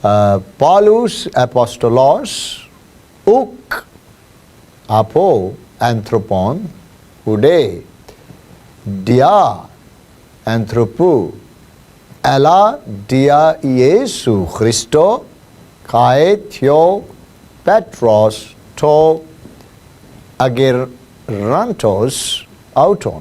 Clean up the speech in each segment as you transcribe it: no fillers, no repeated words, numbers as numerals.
Paulus apostolos uk apo anthropon ude dia anthropu ela dia Iesu Christo kai theo Petros to agerantos auton।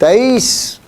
23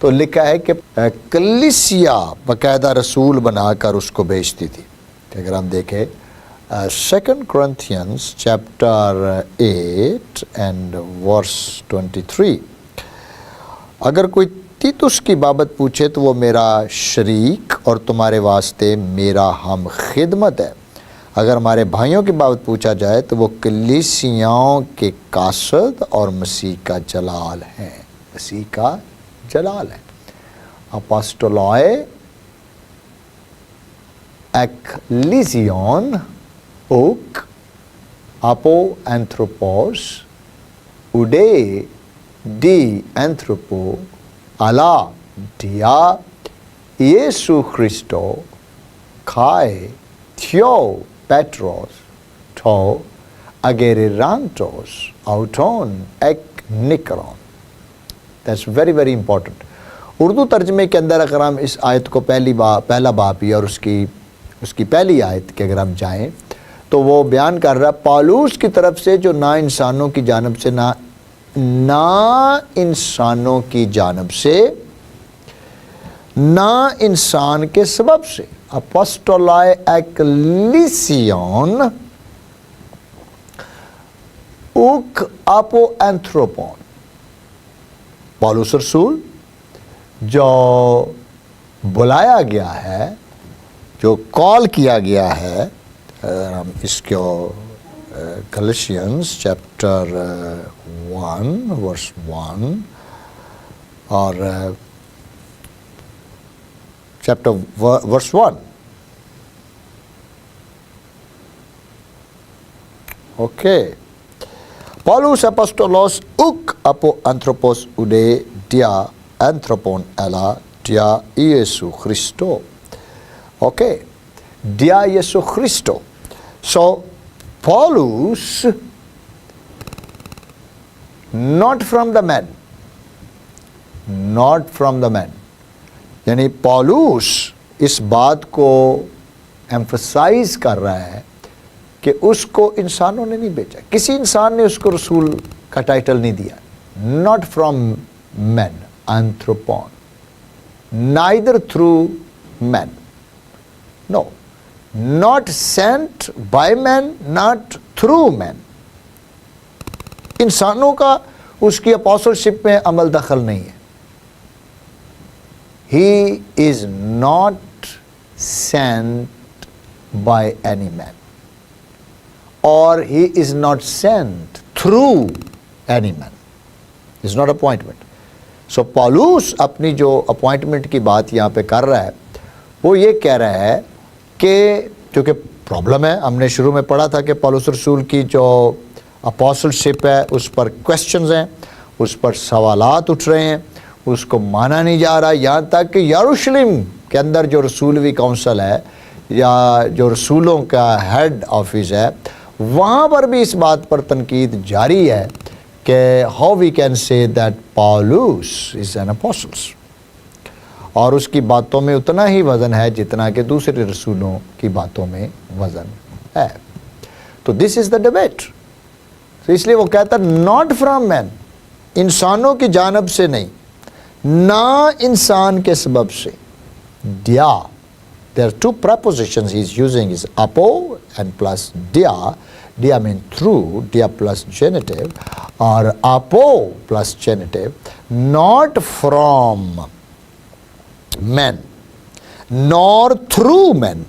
تو لکھا ہے کہ کلیسیا باقاعدہ رسول بنا کر اس کو بھیجتی تھی. اگر ہم دیکھیں 2 Corinthians chapter 8 and verse 23, اگر کوئی تیتس کی بابت پوچھے تو وہ میرا شریک اور تمہارے واسطے میرا ہم خدمت ہے. اگر ہمارے بھائیوں کی بابت پوچھا جائے تو وہ کلیسیاؤں کے قاصد اور مسیح کا جلال ہیں. مسیح کا جلال ہے. اپوسٹولوئے ایکلیزیون اوک اپو اینتھروپوس اڈے دی اینتھروپو الا دیا یسو خریسٹو کھائے تھیو پیٹروس ٹھو اگیرانٹوس آؤٹون ایک نکرون. That's very very important. Urdu ترجمے کے اندر اگر ہم اس آیت کو پہلا باب ہی اور اس کی پہلی آیت کے اگر ہم جائیں تو وہ بیان کر رہا ہے پالوس کی طرف سے جو نہ انسانوں کی جانب سے نہ انسانوں کی جانب سے نہ انسان کے سبب سے. اپوسٹولائے ایکلیسیون اوک اپو اینتھروپون. پالوس رسول جو بلایا گیا ہے, جو کال کیا گیا ہے, ہم اس کو کلیسینس چیپٹر 1 ورس 1 اور chapter verse 1. Okay. Paulus apostolos uk apo anthropos ude dia anthropon ela dia Iesu Christo. Okay. Dia Iesu Christo. So Paulus not from the man. Not from the man. یعنی پالوس اس بات کو ایمفسائز کر رہا ہے کہ اس کو انسانوں نے نہیں بھیجا. کسی انسان نے اس کو رسول کا ٹائٹل نہیں دیا. ناٹ فرام مین اینتھروپون, neither through man, no, not sent by man, not through man. انسانوں کا اس کی اپوسلشپ میں عمل دخل نہیں ہے. He is not sent by any man or he is not sent through any man. It's not appointment. So پالوس اپنی جو اپوائنٹمنٹ کی بات یہاں پہ کر رہا ہے وہ یہ کہہ رہا ہے کہ چونکہ پرابلم ہے, ہم نے شروع میں پڑھا تھا کہ پالوس رسول کی جو اپوسلشپ ہے اس پر کویسچنز ہیں, اس پر سوالات اٹھ رہے ہیں, اس کو مانا نہیں جا رہا. یہاں تک کہ یروشلم کے اندر جو رسولوی کونسل ہے یا جو رسولوں کا ہیڈ آفس ہے وہاں پر بھی اس بات پر تنقید جاری ہے کہ how we can say that پالوس از این اپوسٹل, اور اس کی باتوں میں اتنا ہی وزن ہے جتنا کہ دوسرے رسولوں کی باتوں میں وزن ہے. تو دس از دا ڈیبیٹ. تو اس لیے وہ کہتا ہے ناٹ فرام مین, انسانوں کی جانب سے نہیں, نہ انسان کے سبب سے. دیا, there are two prepositions he is using is apo and plus dia. Dia means through, dia plus genitive, or apo plus genitive, not from men, nor through men,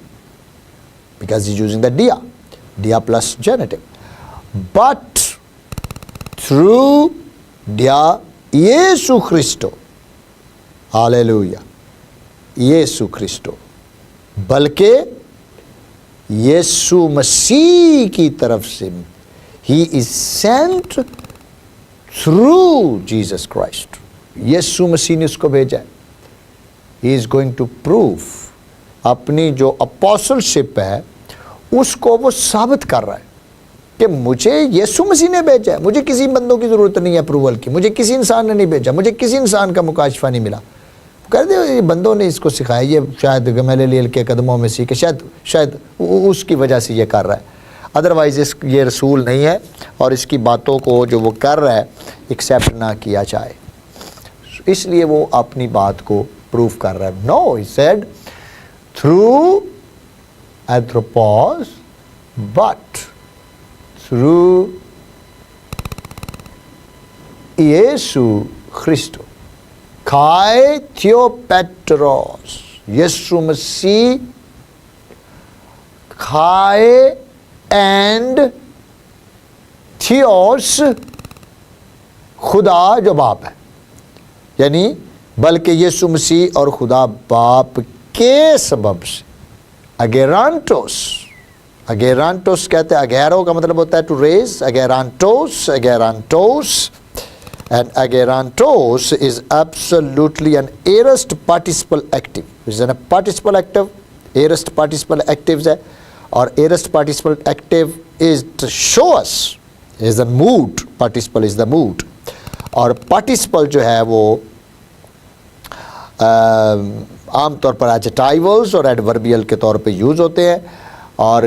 because he's using the dia plus genitive, but through dia Yesu Christo. Hallelujah. Yesu Christo. بلکہ یسوع مسیح کی طرف سے he is sent through Jesus Christ. یسوع مسیح نے اس کو بھیجا ہے. He is going to proof اپنی جو اپوسلشپ ہے اس کو وہ ثابت کر رہا ہے کہ مجھے یسوع مسیح نے بھیجا ہے. مجھے کسی بندوں کی ضرورت نہیں ہے اپروول کی, مجھے کسی انسان نے نہیں بھیجا, مجھے کسی انسان کا مکاشفہ نہیں ملا. کر دے یہ بندوں نے اس کو سکھایا, یہ شاید گملیل کے قدموں میں سیکھے, شاید اس کی وجہ سے یہ کر رہا ہے. ادروائز یہ رسول نہیں ہے اور اس کی باتوں کو جو وہ کر رہا ہے ایکسیپٹ نہ کیا جائے. اس لیے وہ اپنی بات کو پروف کر رہا ہے. No he said through anthropos but through Iesu Christo kai theopatros یسوع مسیح کھائے اینڈ تھیوس خدا جو باپ ہے، یعنی بلکہ یسوع مسیح اور خدا باپ کے سبب سے. اگیرانٹوس کہتے ہیں، اگیرو کا مطلب ہوتا ہے ٹو ریز، اگیرانٹوس and agerantos is absolutely an aorist participle active. Is a participle active, aorist participle active ہے، اور aorist participle active is to show us is the mood. Participle is the mood. اور participle جو ہے وہ عام طور پر adjectivals اور adverbial کے طور پہ یوز ہوتے ہیں. اور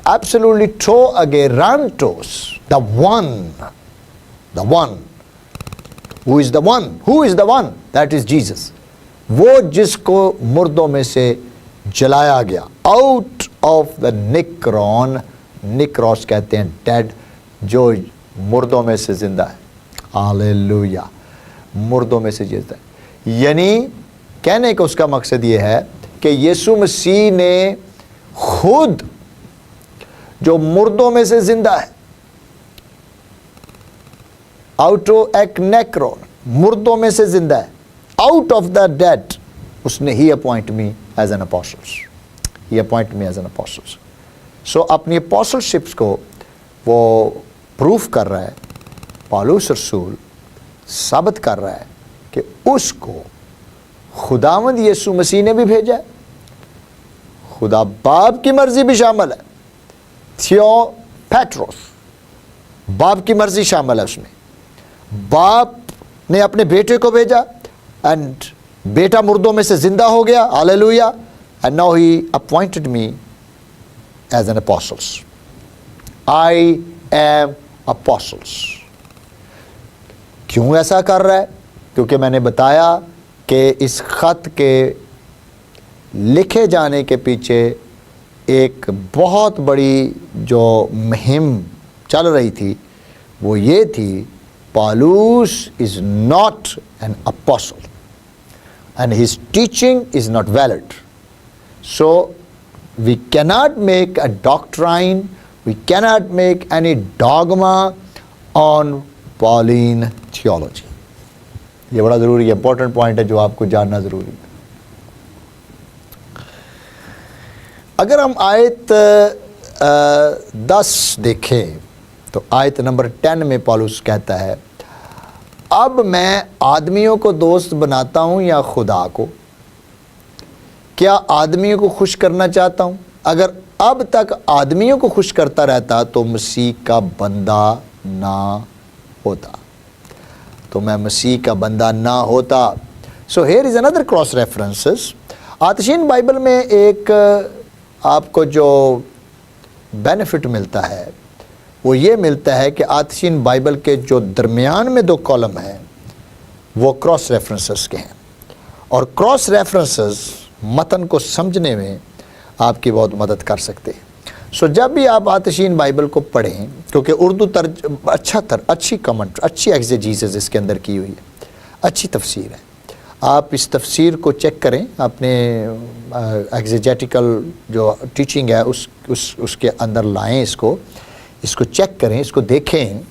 absolutely to agerantos, the one who is the one that is Jesus, وہ جس کو مردوں میں سے جلایا گیا. out of the نیکروس کہتے ہیں ڈیڈ، جو مردوں میں سے زندہ ہے. ہاللیلویا، مردوں میں سے زندہ ہے. یعنی کہنے کا اس کا مقصد یہ ہے کہ یسوع مسیح نے خود جو مردوں میں سے زندہ ہے، آؤٹو ایک نیکرون، مردوں میں سے زندہ ہے، آؤٹ آف دا ڈیڈ، اس نے ہی اپوائنٹ می ایز این اپوسٹل. سو اپنی اپوسلشپس کو وہ پروف کر رہا ہے. پالوس رسول ثابت کر رہا ہے کہ اس کو خداوند یسوع مسیح نے بھی بھیجا ہے. خدا باپ کی مرضی بھی شامل ہے. تھیو پیٹروس، باپ کی مرضی شامل ہے اس میں. باپ نے اپنے بیٹے کو بھیجا اینڈ بیٹا مردوں میں سے زندہ ہو گیا. Hallelujah. And now he appointed me as an apostles. I am apostles. کیوں ایسا کر رہا ہے؟ کیونکہ میں نے بتایا کہ اس خط کے لکھے جانے کے پیچھے ایک بہت بڑی جو مہم چل رہی تھی وہ یہ تھی، Paulus is not an apostle and his teaching is not valid. So we cannot make a doctrine, we cannot make any dogma on Pauline theology. یہ بڑا ضروری ہے، امپورٹنٹ پوائنٹ ہے جو آپ کو جاننا ضروری ہے. اگر ہم آیت 10 دیکھیں تو آیت نمبر 10 میں پالوس کہتا ہے، اب میں آدمیوں کو دوست بناتا ہوں یا خدا کو؟ کیا آدمیوں کو خوش کرنا چاہتا ہوں؟ اگر اب تک آدمیوں کو خوش کرتا رہتا تو مسیح کا بندہ نہ ہوتا. تو میں مسیح کا بندہ نہ ہوتا. سو ہیئر از اندر کراس ریفرنسز. آتشین بائبل میں ایک آپ کو جو بینیفٹ ملتا ہے وہ یہ ملتا ہے کہ آتشین بائبل کے جو درمیان میں 2 کالم ہیں وہ کراس ریفرنسز کے ہیں، اور کراس ریفرنسز متن کو سمجھنے میں آپ کی بہت مدد کر سکتے ہیں. سو جب بھی آپ آتشین بائبل کو پڑھیں، کیونکہ اردو اچھی کمنٹ، اچھی ایگزیجیسز اس کے اندر کی ہوئی ہے، اچھی تفسیر ہے. آپ اس تفسیر کو چیک کریں، اپنے ایگزیجیٹیکل جو ٹیچنگ ہے اس کے اندر لائیں، اس کو چیک کریں، اس کو دیکھیں.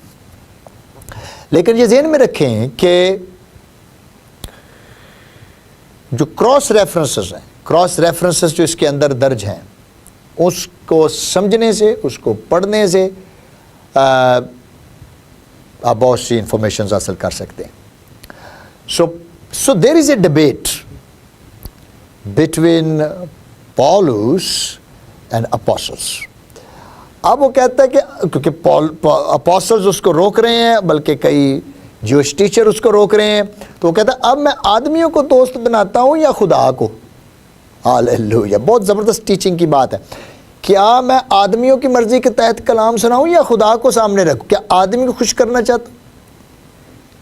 لیکن یہ ذہن میں رکھیں کہ جو کراس ریفرنسز ہیں، کراس ریفرنسز جو اس کے اندر درج ہیں، اس کو سمجھنے سے، اس کو پڑھنے سے آپ بہت سی انفارمیشنز حاصل کر سکتے ہیں. So there is a debate between Paulus and apostles. اب وہ کہتا ہے کہ کیونکہ اپوسلز اس کو روک رہے ہیں، بلکہ کئی جوش ٹیچر اس کو روک رہے ہیں، تو وہ کہتا ہے اب میں آدمیوں کو دوست بناتا ہوں یا خدا کو؟ ہاللیلویا، بہت زبردست ٹیچنگ کی بات ہے. کیا میں آدمیوں کی مرضی کے تحت کلام سناؤں یا خدا کو سامنے رکھوں؟ کیا آدمی کو خوش کرنا چاہتا ہوں؟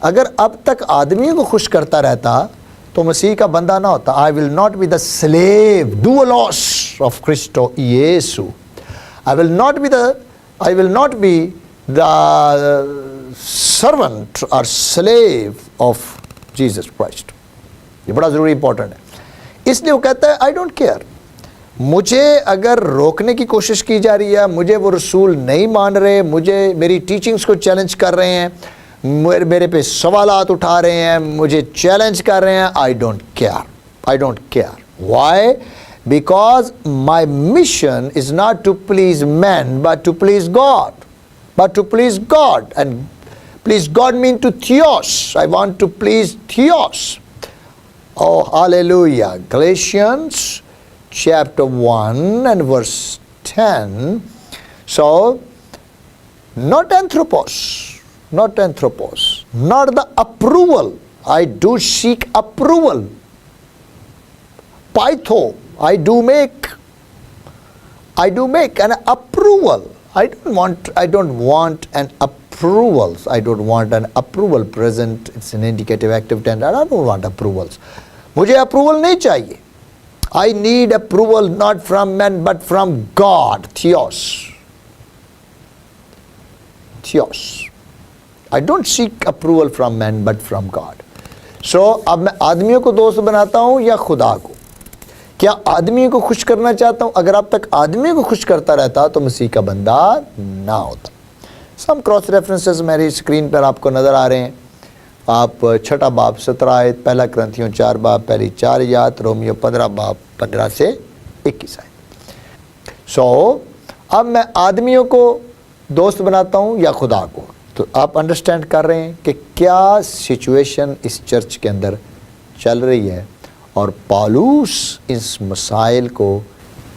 اگر اب تک آدمیوں کو خوش کرتا رہتا تو مسیح کا بندہ نہ ہوتا. I will not be the slave, doulos of Christo Iesu. I will not be the servant or slave of Jesus Christ. یہ بڑا ضروری امپورٹنٹ ہے. اس لیے وہ کہتا ہے I don't care. مجھے اگر روکنے کی کوشش کی جا رہی ہے, مجھے وہ رسول نہیں مان رہے, مجھے میری ٹیچنگز کو چیلنج کر رہے ہیں, میرے پہ سوالات اٹھا رہے ہیں, مجھے چیلنج کر رہے ہیں, I don't care. Why? Because my mission is not to please men but to please God. And please God means to theos. I want to please theos. Oh, hallelujah. Galatians chapter 1 and verse 10. So, not anthropos, not the approval. I do seek approval. Pytho, I do make an approval. I don't want an approvals. I don't want an approval present. It's an indicative active tense. I don't want approvals. مجھے approval نہیں چاہیے. I need approval not from men but from God. Theos. I don't seek approval from men but from God. So اب میں آدمیوں کو دوست بناتا ہوں یا خدا کو؟ کیا آدمیوں کو خوش کرنا چاہتا ہوں؟ اگر اب تک آدمیوں کو خوش کرتا رہتا تو مسیح کا بندہ نہ ہوتا. سم کراس ریفرنسز میری اسکرین پر آپ کو نظر آ رہے ہیں. آپ 6 باب 17 آیت, 1 کرنتھیوں 4 باب پہلی 4 آیات, رومیو 15 باب 15 سے 21 آیت. سو اب میں آدمیوں کو دوست بناتا ہوں یا خدا کو؟ تو آپ انڈرسٹینڈ کر رہے ہیں کہ کیا سچویشن اس چرچ کے اندر چل رہی ہے اور پالوس اس مسائل کو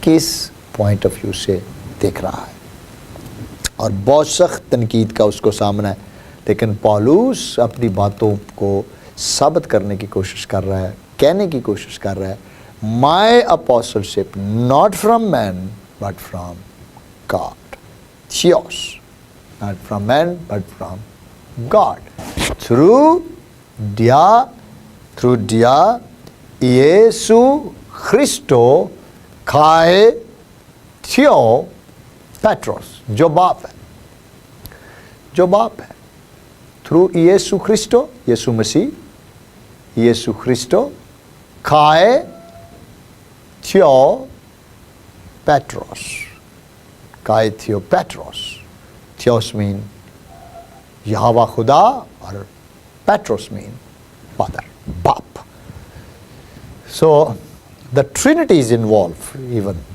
کس پوائنٹ آف ویو سے دیکھ رہا ہے. اور بہت سخت تنقید کا اس کو سامنا ہے, لیکن پالوس اپنی باتوں کو ثابت کرنے کی کوشش کر رہا ہے, کہنے کی کوشش کر رہا ہے, my apostleship not from man but from God. تھیوس, not from men but from God. Through dia Iesu Christo kai theo Petros. جو باپ ہے through Iesu Christo, یسوع مسیح, یسوع Christo kai theo Petros. Kai theo Petros. Theos mean Yahweh Khuda or Petros mean father, Bap. So the Trinity is involved. Even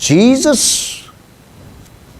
Jesus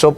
So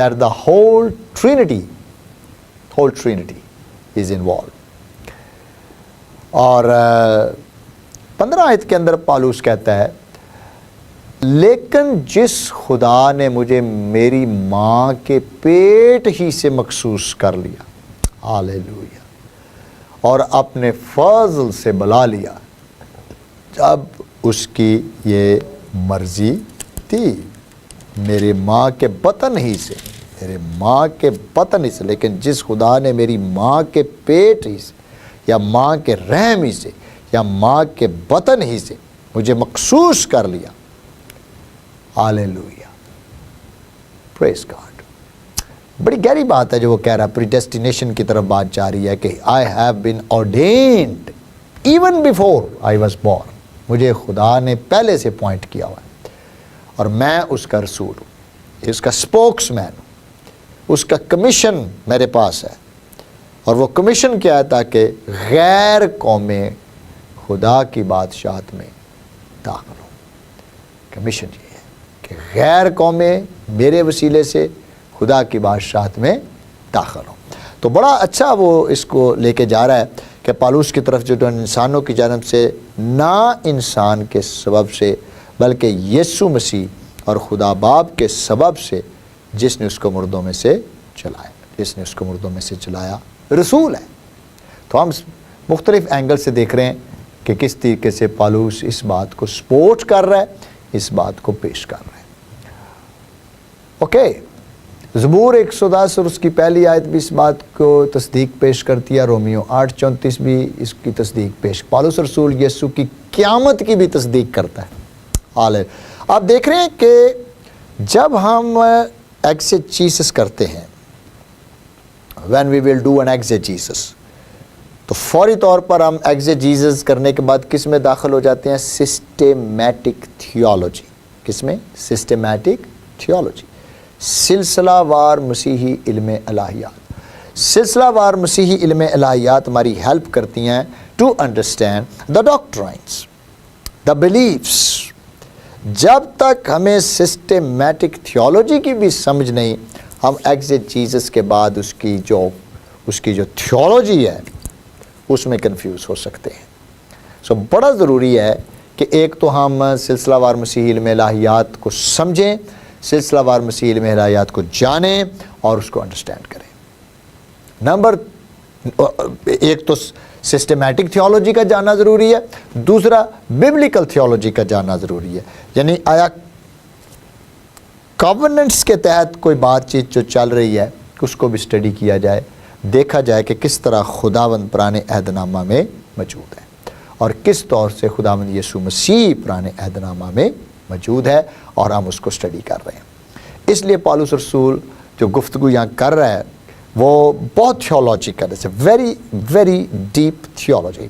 that the whole Trinity is involved. اور 15 آیت کے اندر پالوس کہتا ہے, لیکن جس خدا نے مجھے میری ماں کے پیٹ ہی سے مخصوص کر لیا, ہاللیلویا, اور اپنے فضل سے بلا لیا جب اس کی یہ مرضی تھی, میرے ماں کے بطن ہی سے, لیکن جس خدا نے میری ماں کے پیٹ ہی سے یا ماں کے رحم ہی سے یا ماں کے بطن ہی سے مجھے مخصوص کر لیا. ہاللیلویا, پریز گاڈ. بڑی گہری بات ہے جو وہ کہہ رہا ہے, پریڈیسٹینیشن کی طرف بات جا رہی ہے کہ I have been ordained even before I was born. مجھے خدا نے پہلے سے پوائنٹ کیا ہوا ہے اور میں اس کا رسول ہوں, اس کا اسپوکس مین ہوں, اس کا کمیشن میرے پاس ہے. اور وہ کمیشن کیا ہے؟ تاکہ غیر قومیں خدا کی بادشاہت میں داخل ہوں. کمیشن یہ ہے کہ غیر قومیں میرے وسیلے سے خدا کی بادشاہت میں داخل ہوں. تو بڑا اچھا وہ اس کو لے کے جا رہا ہے کہ پالوس کی طرف جو انسانوں کی جانب سے, نہ انسان کے سبب سے بلکہ یسوع مسیح اور خدا باپ کے سبب سے جس نے اس کو مردوں میں سے چلایا, رسول ہے. تو ہم مختلف اینگل سے دیکھ رہے ہیں کہ کس طریقے سے پالوس اس بات کو سپورٹ کر رہا ہے، اس بات کو پیش کر رہا ہے۔ اوکے، زبور 110 اور اس کی پہلی آیت بھی اس بات کو تصدیق پیش کرتی ہے، رومیو 8:34 بھی اس کی تصدیق پیش، پالوس رسول یسوع کی قیامت کی بھی تصدیق کرتا ہے۔ حال آپ دیکھ رہے ہیں کہ جب ہم ایگزیجیسس کرتے ہیں، when we will do an exegesis، تو فوری طور پر ہم ایگزیجیسس کرنے کے بعد کس میں داخل ہو جاتے ہیں؟ Systematic theology. کس میں؟ سسٹمیٹک تھیولوجی، سلسلہ وار مسیحی علم الہیات۔ سلسلہ وار مسیحی علم الہیات ہماری ہیلپ کرتی ہیں to understand the doctrines, the beliefs. جب تک ہمیں سسٹمیٹک تھیولوجی کی بھی سمجھ نہیں، ہم ایگزیجیسس کے بعد اس کی جو تھیولوجی ہے اس میں کنفیوز ہو سکتے ہیں۔ سو بڑا ضروری ہے کہ ایک تو ہم سلسلہ وار مسیحی علم الہیات کو سمجھیں، سلسلہ وار مسیحی علم الہیات کو جانیں اور اس کو انڈرسٹینڈ کریں۔ نمبر ایک تو سسٹمیٹک تھیولوجی کا جاننا ضروری ہے، دوسرا ببلیکل تھیولوجی کا جاننا ضروری ہے۔ یعنی آیا کووننٹس کے تحت کوئی بات چیت جو چل رہی ہے اس کو بھی اسٹڈی کیا جائے، دیکھا جائے کہ کس طرح خداوند پرانے عہد نامہ میں موجود ہے اور کس طور سے خداوند یسوع مسیح پرانے عہد نامہ میں موجود ہے، اور ہم اس کو اسٹڈی کر رہے ہیں۔ اس لیے پالوس رسول جو گفتگو یہاں کر رہا ہے وہ بہت تھیولوجیکل ہے، ویری ویری ڈیپ تھیولوجی،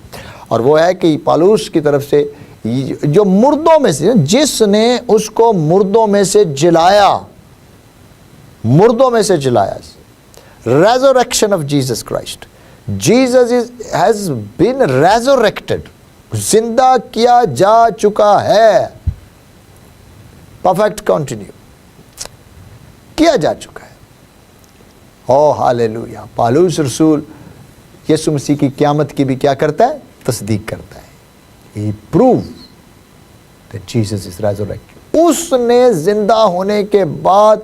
اور وہ ہے کہ پالوس کی طرف سے جو مردوں میں سے، جس نے اس کو مردوں میں سے جلایا، مردوں میں سے جلایا، resurrection of Jesus Christ, Jesus has been resurrected, زندہ کیا جا چکا ہے، پرفیکٹ کنٹینیو کیا جا چکا ہے۔ او ہاللیلویہ! پالوس رسول یسوع مسیح کی قیامت کی بھی کیا کرتا ہے؟ تصدیق کرتا ہے۔ He proved that Jesus is resurrected۔ اس نے زندہ ہونے کے بعد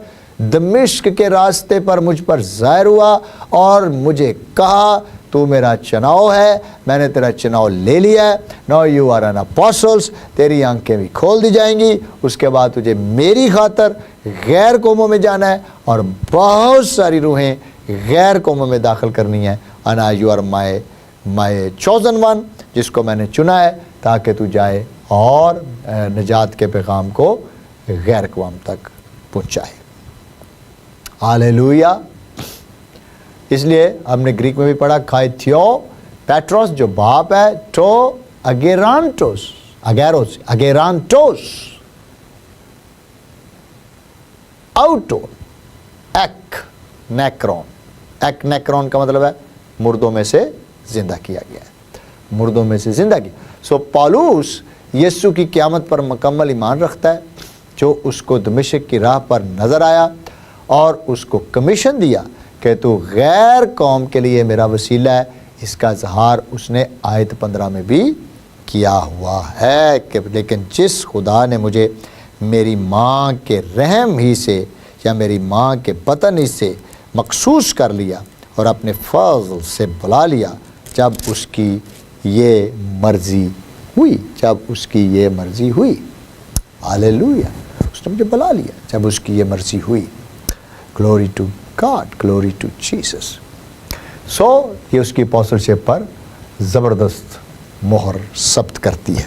دمشق کے راستے پر مجھ پر ظاہر ہوا اور مجھے کہا تو میرا چناؤ ہے، میں نے تیرا چناؤ لے لیا ہے، Now you are an apostles، تیری آنکھیں بھی کھول دی جائیں گی، اس کے بعد تجھے میری خاطر غیر قوموں میں جانا ہے اور بہت ساری روحیں غیر قوموں میں داخل کرنی ہیں۔ And you are my chosen one، جس کو میں نے چنا ہے تاکہ تو جائے اور نجات کے پیغام کو غیر قوم تک پہنچائے۔ ہاللیلویہ! اس لیے ہم نے گریک میں بھی پڑھا، کھائے تھیو پیٹروس جو باپ ہے، ٹو اگیرانٹوس، اگیرانٹوس، آؤٹو ایک نیکرون، ایک نیکرون کا مطلب ہے مردوں میں سے زندہ کیا گیا ہے، مردوں میں سے زندہ کیا۔ سو پالوس یسوع کی قیامت پر مکمل ایمان رکھتا ہے، جو اس کو دمشق کی راہ پر نظر آیا اور اس کو کمیشن دیا کہ تو غیر قوم کے لیے میرا وسیلہ ہے۔ اس کا اظہار اس نے آیت 15 میں بھی کیا ہوا ہے کہ لیکن جس خدا نے مجھے میری ماں کے رحم ہی سے یا میری ماں کے بطن ہی سے مخصوص کر لیا اور اپنے فضل سے بلا لیا، جب اس کی یہ مرضی ہوئی، جب اس کی یہ مرضی ہوئی، ہاللیلویہ! اس نے مجھے بلا لیا جب اس کی یہ مرضی ہوئی۔ Glory to God, glory to Jesus. So یہ اس کی اپوسلشپ پر زبردست مہر ثبت کرتی ہے۔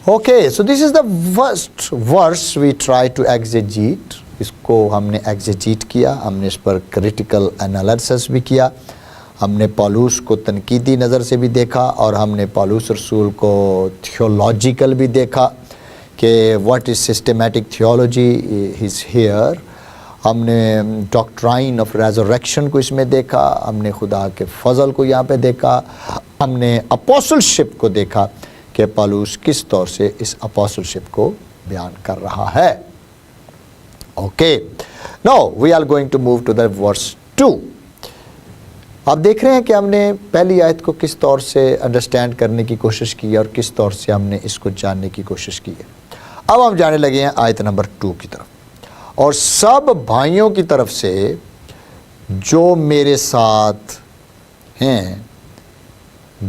Okay, so this is the first verse we try to exegete. اس کو ہم نے ایگزیجیٹ کیا، ہم نے اس پر کریٹیکل انالیسس بھی کیا، ہم نے پالوس کو تنقیدی نظر سے بھی دیکھا اور ہم نے پالوس رسول کو تھیولوجیکل بھی دیکھا کہ what is systematic theology is here. ہم نے ڈاکٹرائن آف ریزوریکشن کو اس میں دیکھا، ہم نے خدا کے فضل کو یہاں پہ دیکھا، ہم نے اپوسلشپ کو دیکھا کہ پالوس کس طور سے اس اپوسلشپ کو بیان کر رہا ہے۔ Okay, now we are going to move to the verse 2۔ آپ دیکھ رہے ہیں کہ ہم نے پہلی آیت کو کس طور سے انڈرسٹینڈ کرنے کی کوشش کی ہے اور کس طور سے ہم نے اس کو جاننے کی کوشش کی ہے۔ اب ہم جانے لگے ہیں آیت نمبر 2 کی طرف۔ اور سب بھائیوں کی طرف سے جو میرے ساتھ ہیں،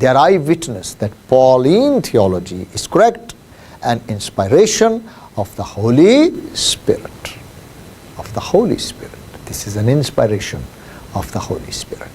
They are eyewitness that Pauline theology is correct and inspiration of the Holy Spirit. This is an inspiration of the Holy Spirit.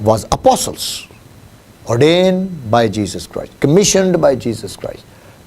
was apostles ordained by Jesus Christ, commissioned by Jesus Christ।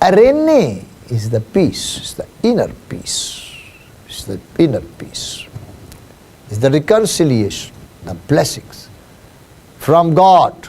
arene is the peace, is the inner peace, is the inner peace, is the reconciliation, the blessings from God,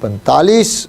45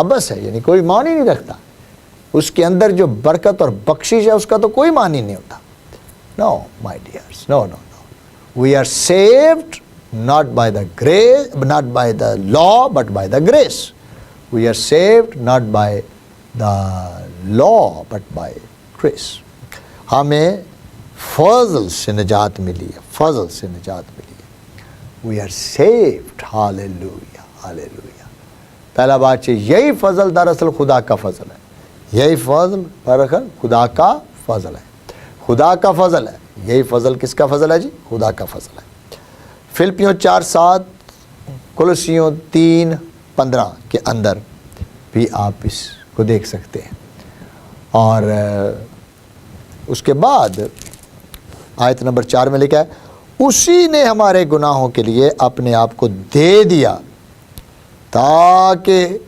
اب بس ہے، یعنی کوئی مان ہی نہیں رکھتا. اس کے اندر جو برکت اور بخشش ہے اس کا تو کوئی مان ہی نہیں ہوتا. No, my dears, no. We are saved not by the grace, not by the law, but by the grace. We are saved not by the law, but by grace. ہمیں فضل سے نجات ملی ہے، فضل سے نجات ملی ہے. We are saved. Hallelujah, hallelujah. پہلا بات یہی فضل دراصل خدا کا فضل ہے. یہی فضل دراصل خدا کا فضل ہے. خدا کا فضل ہے. یہی فضل کس کا فضل ہے جی؟ خدا کا فضل ہے. فلپیوں 4:7، کولوسیوں 3:15 کے اندر بھی آپ اس کو دیکھ سکتے ہیں. اور اس کے بعد آیت نمبر 4 میں لکھا ہے اسی نے ہمارے گناہوں کے لیے اپنے آپ کو دے دیا تاکہ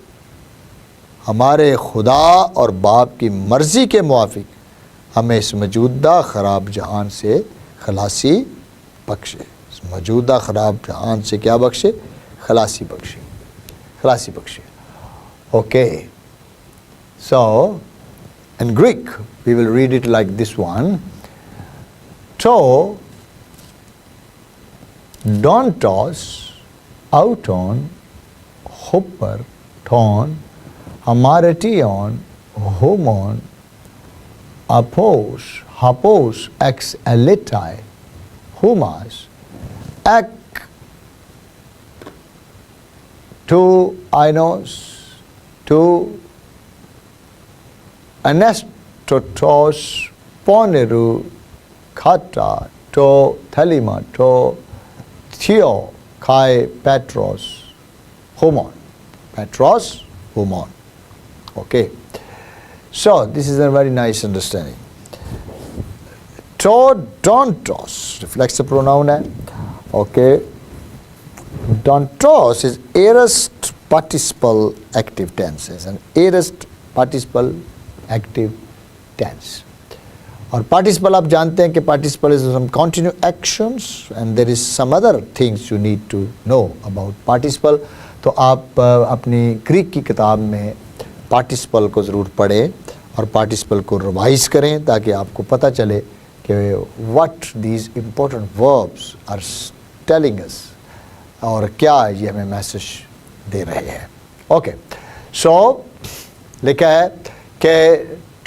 ہمارے خدا اور باپ کی مرضی کے موافق ہمیں اس موجودہ خراب جہان سے خلاصی بخشے. اس موجودہ خراب جہان سے کیا بخشے؟ خلاصی بخشے. خلاصی بخشے. Okay. So in Greek we will read it like this one. To dontos auton hopper ton hamartion homon hapos ex eletai humas ek to ainos to anestotos poneru kata to thelima to theo kai petros homon. Petros homon. Okay. So this is a very nice understanding. To dontos, reflexive pronoun hai. Okay. Dontos is aorist participle active tense. Is an aorist participle active tense. اور participle آپ جانتے ہیں کہ participle is some continuous actions and there is some other things you need to know about participle. تو آپ اپنی Greek کی کتاب میں participle کو ضرور پڑھیں اور participle کو ریوائز کریں تاکہ آپ کو پتہ چلے کہ what these important verbs are telling us اور کیا یہ ہمیں میسج دے رہے ہیں. اوکے. سو لکھا ہے کہ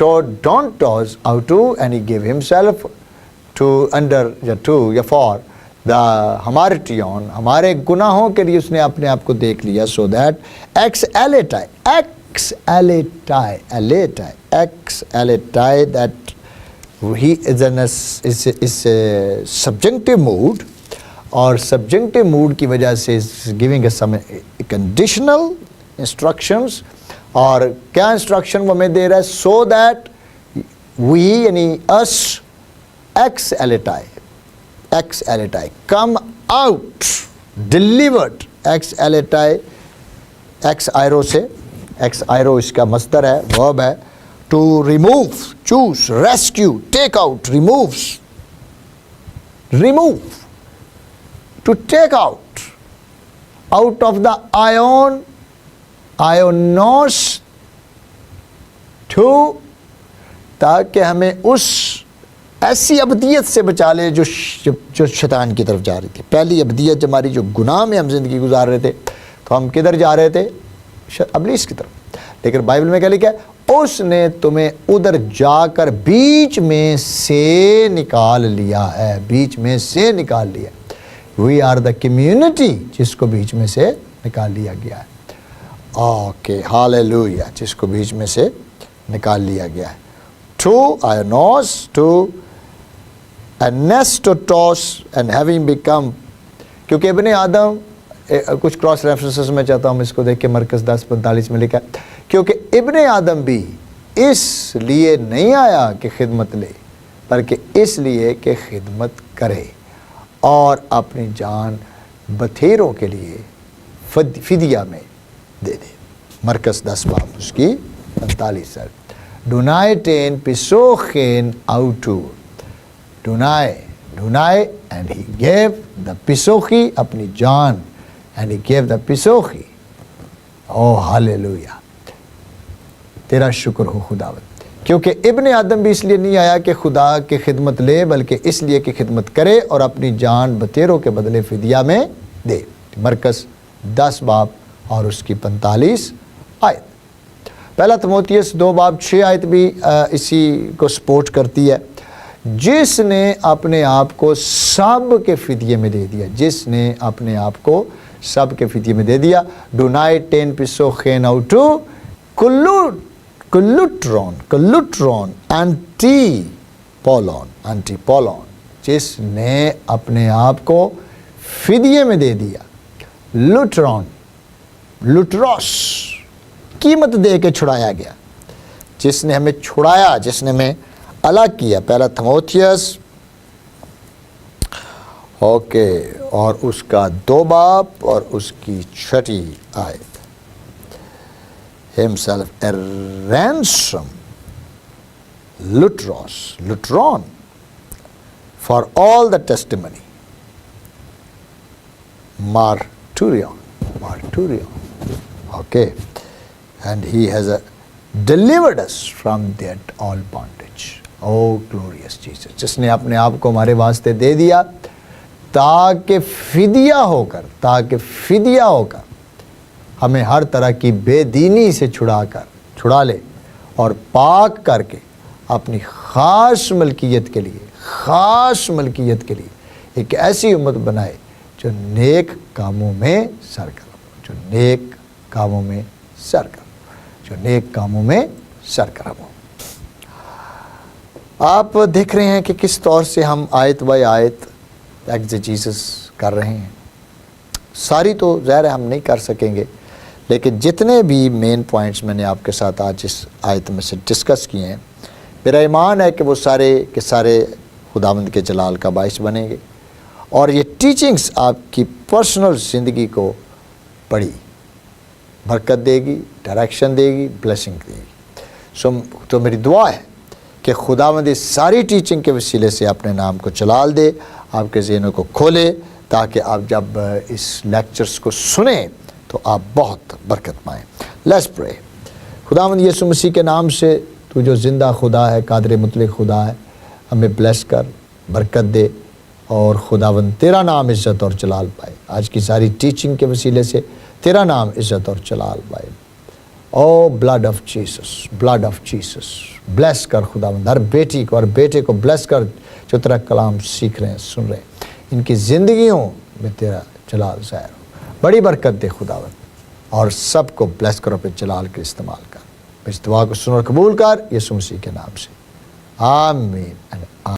to dontos auto and he gave himself to under یا to یا for the hamartion ہمارے گناہوں کے لیے اس نے اپنے آپ کو دیکھ لیا. so that ex eletai that he is a subjunctive mood اور subjunctive mood کی وجہ سے is giving us some conditional instructions. اور کیا انسٹرکشن وہ ہمیں دے رہا ہے؟ سو دیٹ وی یعنی us ex eletai come out delivered. ex eletai ex airo سے ex airo اس کا مصدر ہے، verb ہے. to remove, choose, rescue, take out, remove, to take out of the ionos to تاکہ ہمیں اس ایسی ابدیت سے بچا لے جو شیطان کی طرف جا رہی تھی. پہلی ابدیت ہماری جو گناہ میں ہم زندگی گزار رہے تھے تو ہم کدھر جا رہے تھے؟ ابلیس کی طرف. لیکن بائبل میں کیا لکھا ہے؟ اس نے تمہیں ادھر جا کر بیچ میں سے نکال لیا ہے. بیچ میں سے نکال لیا. وی آر دا کمیونٹی جس کو بیچ میں سے نکال لیا گیا ہے. اوکے. ہاللیلویا. جس کو بیچ میں سے نکال لیا گیا ہے. ٹو آئنوس ٹو انیسٹوٹوس اینڈ ہیونگ بیکم. کیونکہ ابن آدم کچھ کراس ریفرنسز میں چاہتا ہوں اس کو دیکھ کے مرکز 10:45 میں لکھا ہے کیونکہ ابن آدم بھی اس لیے نہیں آیا کہ خدمت لے بلکہ اس لیے کہ خدمت کرے اور اپنی جان بتھیروں کے لیے فدیہ میں دے دے. مرکز 10 باب اس کی 45 ہے. ڈونائٹین پسوخین آؤٹو. ڈونائے اینڈ ہی گیو دا پسوخی اپنی جان اینڈ ہی گیو دا پسوخی. او ہاللیلویا. تیرا شکر ہو خداوند، کیونکہ ابن آدم بھی اس لیے نہیں آیا کہ خدا کی خدمت لے، بلکہ اس لیے کہ خدمت کرے اور اپنی جان بتیروں کے بدلے فدیہ میں دے۔ مرکز 10 باب اور اس کی 45 آیت۔ پہلا تموتھیوس 2 باب 6 آیت بھی اسی کو سپورٹ کرتی ہے۔ جس نے اپنے آپ کو سب کے فدیے میں دے دیا، جس نے اپنے آپ کو سب کے فدیے میں دے دیا۔ ڈونائی ٹین پسو خین آؤٹو کلوٹرون انٹی پولون، جس نے اپنے آپ کو فدیے میں دے دیا۔ لوٹروس، قیمت دے کے چھڑایا گیا، جس نے ہمیں چھڑایا، جس نے ہمیں الگ کیا۔ پہلا تموتھیوس اور اس کا 2 باب اور اس کی 6 آیت۔ himself a ransom, lutron, for all the testimony, martyrion, and he has delivered us from that all bondage. Oh glorious Jesus، جس نے اپنے آپ کو ہمارے واسطے دے دیا تاکہ فدیہ ہو کر ہمیں ہر طرح کی بے دینی سے چھڑا لے اور پاک کر کے اپنی خاص ملکیت کے لیے ایک ایسی امت بنائے جو نیک کاموں میں سرگرم ہو۔ آپ دیکھ رہے ہیں کہ کس طور سے ہم آیت بائی آیت ایگزیجیسس کر رہے ہیں۔ ساری تو ظاہر ہے ہم نہیں کر سکیں گے، لیکن جتنے بھی مین پوائنٹس میں نے آپ کے ساتھ آج اس آیت میں سے ڈسکس کیے ہیں، میرا ایمان ہے کہ وہ سارے کے سارے خداوند کے جلال کا باعث بنیں گے، اور یہ ٹیچنگز آپ کی پرسنل زندگی کو بڑی برکت دے گی، ڈائریکشن دے گی، بلیسنگ دے گی۔ تو میری دعا ہے کہ خداوند اس ساری ٹیچنگ کے وسیلے سے اپنے نام کو جلال دے، آپ کے ذہنوں کو کھولے، تاکہ آپ جب اس لیکچرز کو سنیں تو آپ بہت برکت پائیں۔ لیٹس پرے۔ خداوند یسوع مسیح کے نام سے تو جو زندہ خدا ہے، قادر مطلق خدا ہے، ہمیں بلیس کر، برکت دے، اور خداوند تیرا نام عزت اور جلال پائے۔ آج کی ساری ٹیچنگ کے وسیلے سے تیرا نام عزت اور جلال پائے۔ او بلڈ آف جیسس، بلیس کر خداوند ہر بیٹی کو، ہر بیٹے کو بلیس کر جو تیرا کلام سیکھ رہے ہیں، سن رہے ہیں، ان کی زندگیوں میں تیرا جلال ظاہر ہو۔ بڑی برکت دے خداوند، اور سب کو بلیس کر اپنے جلال کے استعمال کر۔ اس دعا کو سن اور قبول کر یسوع مسیح کے نام سے، آمین۔